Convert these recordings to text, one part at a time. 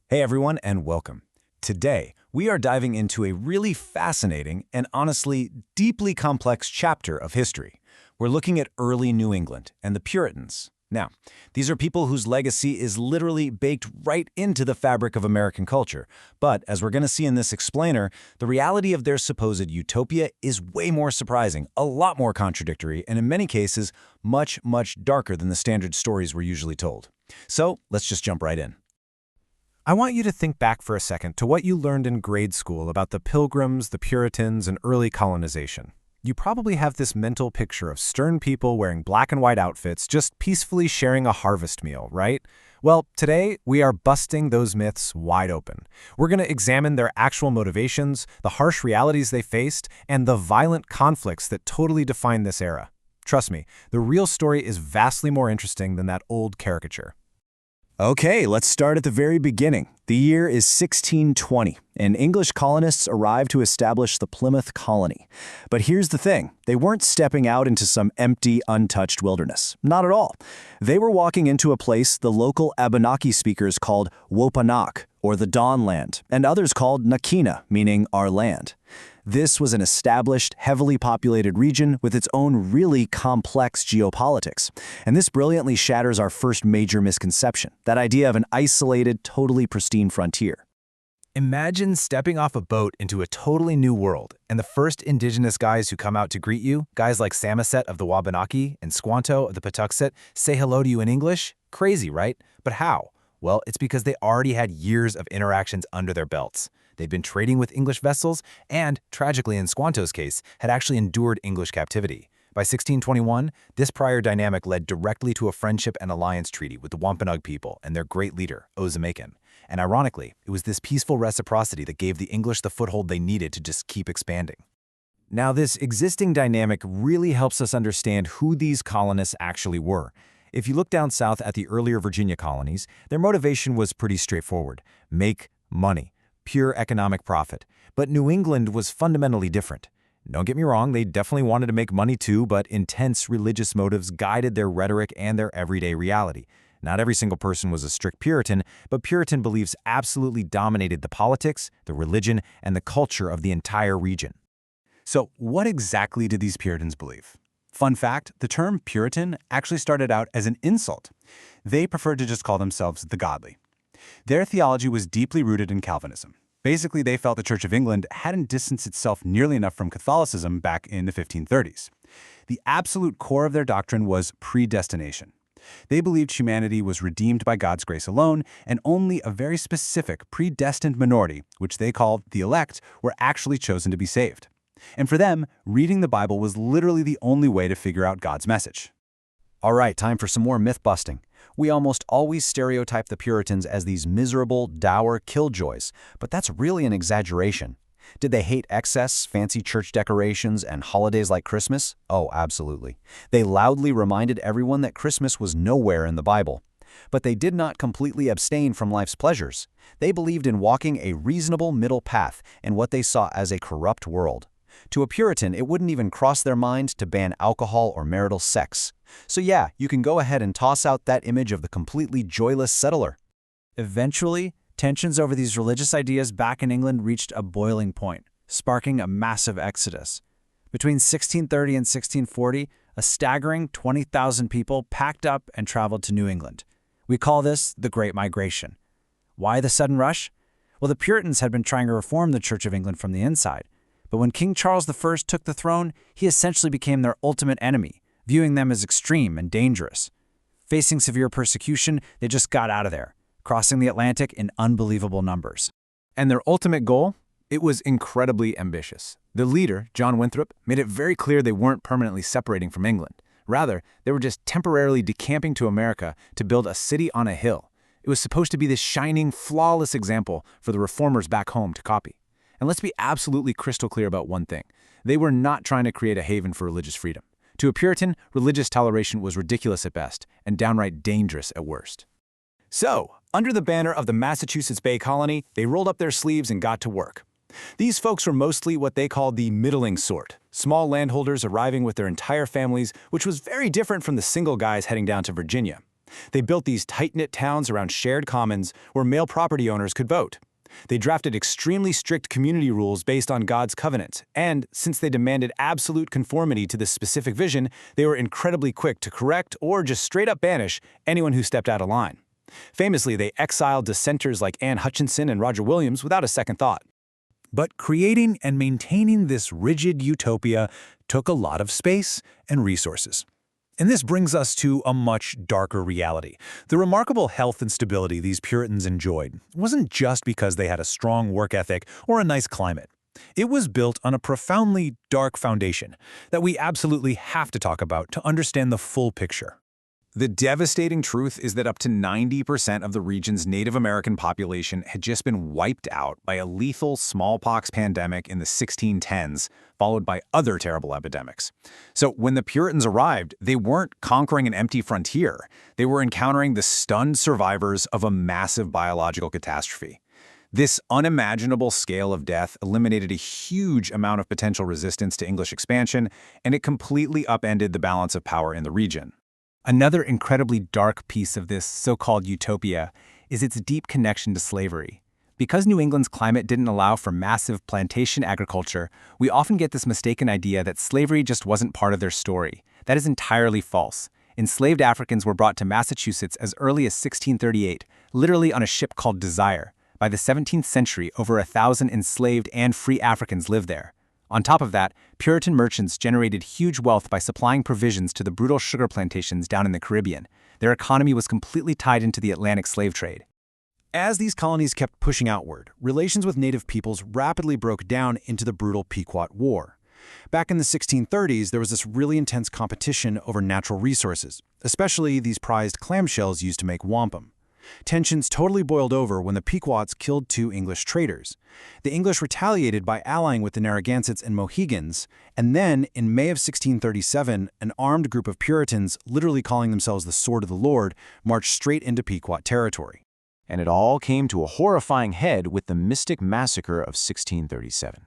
Hey everyone, and welcome. Today, we are diving into a really fascinating and honestly deeply complex chapter of history. We're looking at early New England and the Puritans. Now, these are people whose legacy is literally baked right into the fabric of American culture. But as we're going to see in this explainer, the reality of their supposed utopia is way more surprising, a lot more contradictory, and in many cases, much, much darker than the standard stories we're usually told. So, let's just jump right in. I want you to think back for a second to what you learned in grade school about the Pilgrims, the Puritans, and early colonization. You probably have this mental picture of stern people wearing black and white outfits just peacefully sharing a harvest meal, right? Well, today we are busting those myths wide open. We're going to examine their actual motivations, the harsh realities they faced, and the violent conflicts that totally define this era. Trust me, the real story is vastly more interesting than that old caricature. Okay, let's start at the very beginning. The year is 1620, and English colonists arrived to establish the Plymouth colony. But here's the thing, they weren't stepping out into some empty, untouched wilderness. Not at all. They were walking into a place the local Abenaki speakers called Wampanoag, or the Dawn Land, and others called Nakina, meaning our land. This was an established, heavily populated region with its own really complex geopolitics. And this brilliantly shatters our first major misconception, that idea of an isolated, totally pristine frontier. Imagine stepping off a boat into a totally new world, and the first indigenous guys who come out to greet you, guys like Samoset of the Wabanaki and Squanto of the Patuxet, say hello to you in English? Crazy, right? But how? Well, it's because they already had years of interactions under their belts. They'd been trading with English vessels and, tragically in Squanto's case, had actually endured English captivity. By 1621, this prior dynamic led directly to a friendship and alliance treaty with the Wampanoag people and their great leader, Ozamekan. And ironically, it was this peaceful reciprocity that gave the English the foothold they needed to just keep expanding. Now, this existing dynamic really helps us understand who these colonists actually were. If you look down south at the earlier Virginia colonies, their motivation was pretty straightforward: make money. Pure economic profit. But New England was fundamentally different. Don't get me wrong, they definitely wanted to make money too, but intense religious motives guided their rhetoric and their everyday reality. Not every single person was a strict Puritan, but Puritan beliefs absolutely dominated the politics, the religion, and the culture of the entire region. So what exactly did these Puritans believe? Fun fact, the term Puritan actually started out as an insult. They preferred to just call themselves the godly. Their theology was deeply rooted in Calvinism. Basically, they felt the Church of England hadn't distanced itself nearly enough from Catholicism back in the 1530s. The absolute core of their doctrine was predestination. They believed humanity was redeemed by God's grace alone, and only a very specific, predestined minority, which they called the elect, were actually chosen to be saved. And for them, reading the Bible was literally the only way to figure out God's message. All right, time for some more myth-busting. We almost always stereotype the Puritans as these miserable, dour killjoys, but that's really an exaggeration. Did they hate excess, fancy church decorations, and holidays like Christmas? Oh, absolutely. They loudly reminded everyone that Christmas was nowhere in the Bible. But they did not completely abstain from life's pleasures. They believed in walking a reasonable middle path in what they saw as a corrupt world. To a Puritan, it wouldn't even cross their mind to ban alcohol or marital sex. So yeah, you can go ahead and toss out that image of the completely joyless settler. Eventually, tensions over these religious ideas back in England reached a boiling point, sparking a massive exodus. Between 1630 and 1640, a staggering 20,000 people packed up and traveled to New England. We call this the Great Migration. Why the sudden rush? Well, the Puritans had been trying to reform the Church of England from the inside. But when King Charles I took the throne, he essentially became their ultimate enemy, viewing them as extreme and dangerous. Facing severe persecution, they just got out of there, crossing the Atlantic in unbelievable numbers. And their ultimate goal? It was incredibly ambitious. The leader, John Winthrop, made it very clear they weren't permanently separating from England. Rather, they were just temporarily decamping to America to build a city on a hill. It was supposed to be this shining, flawless example for the reformers back home to copy. And let's be absolutely crystal clear about one thing. They were not trying to create a haven for religious freedom. To a Puritan, religious toleration was ridiculous at best and downright dangerous at worst. So, under the banner of the Massachusetts Bay Colony, they rolled up their sleeves and got to work. These folks were mostly what they called the middling sort, small landholders arriving with their entire families, which was very different from the single guys heading down to Virginia. They built these tight-knit towns around shared commons where male property owners could vote. They drafted extremely strict community rules based on God's covenant, and since they demanded absolute conformity to this specific vision, they were incredibly quick to correct or just straight-up banish anyone who stepped out of line. Famously, they exiled dissenters like Anne Hutchinson and Roger Williams without a second thought. But creating and maintaining this rigid utopia took a lot of space and resources. And this brings us to a much darker reality. The remarkable health and stability these Puritans enjoyed wasn't just because they had a strong work ethic or a nice climate. It was built on a profoundly dark foundation that we absolutely have to talk about to understand the full picture. The devastating truth is that up to 90% of the region's Native American population had just been wiped out by a lethal smallpox pandemic in the 1610s, followed by other terrible epidemics. So when the Puritans arrived, they weren't conquering an empty frontier. They were encountering the stunned survivors of a massive biological catastrophe. This unimaginable scale of death eliminated a huge amount of potential resistance to English expansion, and it completely upended the balance of power in the region. Another incredibly dark piece of this so-called utopia is its deep connection to slavery. Because New England's climate didn't allow for massive plantation agriculture, we often get this mistaken idea that slavery just wasn't part of their story. That is entirely false. Enslaved Africans were brought to Massachusetts as early as 1638, literally on a ship called Desire. By the 17th century, over 1,000 enslaved and free Africans lived there. On top of that, Puritan merchants generated huge wealth by supplying provisions to the brutal sugar plantations down in the Caribbean. Their economy was completely tied into the Atlantic slave trade. As these colonies kept pushing outward, relations with native peoples rapidly broke down into the brutal Pequot War. Back in the 1630s, there was this really intense competition over natural resources, especially these prized clamshells used to make wampum. Tensions totally boiled over when the Pequots killed 2 English traders. The English retaliated by allying with the Narragansetts and Mohegans, and then, in May of 1637, an armed group of Puritans, literally calling themselves the Sword of the Lord, marched straight into Pequot territory. And it all came to a horrifying head with the Mystic Massacre of 1637.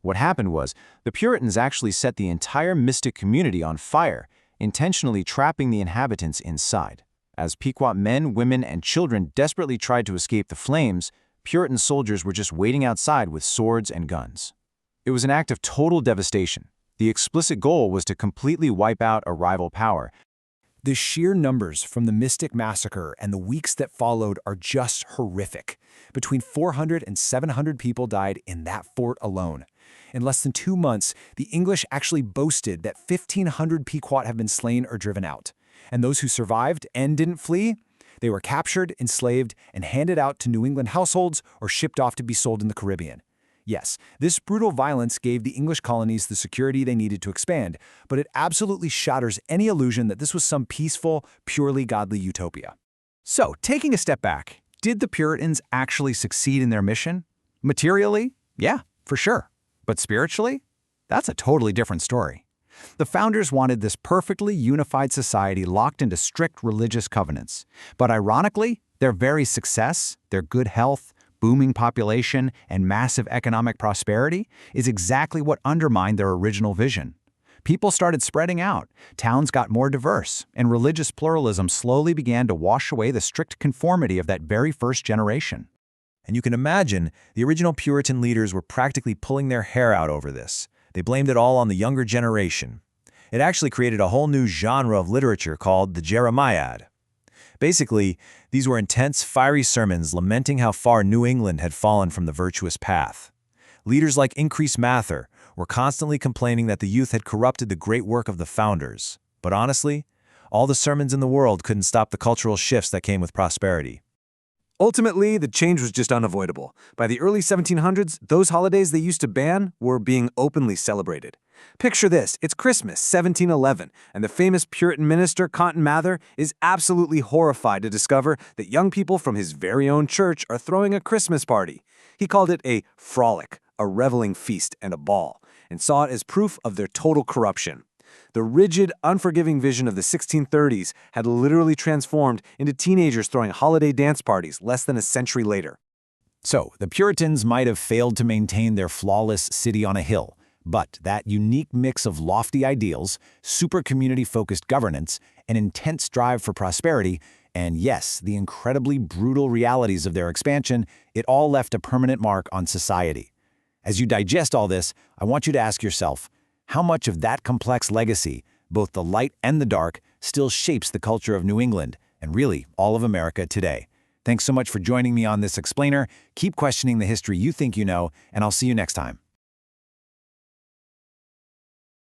What happened was, the Puritans actually set the entire Mystic community on fire, intentionally trapping the inhabitants inside. As Pequot men, women, and children desperately tried to escape the flames, Puritan soldiers were just waiting outside with swords and guns. It was an act of total devastation. The explicit goal was to completely wipe out a rival power. The sheer numbers from the Mystic Massacre and the weeks that followed are just horrific. Between 400 and 700 people died in that fort alone. In less than 2 months, the English actually boasted that 1,500 Pequot have been slain or driven out. And those who survived and didn't flee, they were captured, enslaved, and handed out to New England households or shipped off to be sold in the Caribbean. Yes, this brutal violence gave the English colonies the security they needed to expand, but it absolutely shatters any illusion that this was some peaceful, purely godly utopia. So, taking a step back, did the Puritans actually succeed in their mission? Materially? Yeah, for sure. But spiritually? That's a totally different story. The founders wanted this perfectly unified society locked into strict religious covenants. But ironically, their very success, their good health, booming population, and massive economic prosperity is exactly what undermined their original vision. People started spreading out, towns got more diverse, and religious pluralism slowly began to wash away the strict conformity of that very first generation. And you can imagine, the original Puritan leaders were practically pulling their hair out over this. They blamed it all on the younger generation. It actually created a whole new genre of literature called the Jeremiad. Basically, these were intense, fiery sermons lamenting how far New England had fallen from the virtuous path. Leaders like Increase Mather were constantly complaining that the youth had corrupted the great work of the founders. But honestly, all the sermons in the world couldn't stop the cultural shifts that came with prosperity. Ultimately, the change was just unavoidable. By the early 1700s, those holidays they used to ban were being openly celebrated. Picture this, it's Christmas, 1711, and the famous Puritan minister Cotton Mather is absolutely horrified to discover that young people from his very own church are throwing a Christmas party. He called it a frolic, a reveling feast, and a ball, and saw it as proof of their total corruption. The rigid, unforgiving vision of the 1630s had literally transformed into teenagers throwing holiday dance parties less than a century later. So, the Puritans might have failed to maintain their flawless city on a hill, but that unique mix of lofty ideals, super community-focused governance, and intense drive for prosperity And yes, the incredibly brutal realities of their expansion, it all left a permanent mark on society. As you digest all this, I want you to ask yourself, how much of that complex legacy, both the light and the dark, still shapes the culture of New England, and really all of America today? Thanks so much for joining me on this explainer. Keep questioning the history you think you know, and I'll see you next time.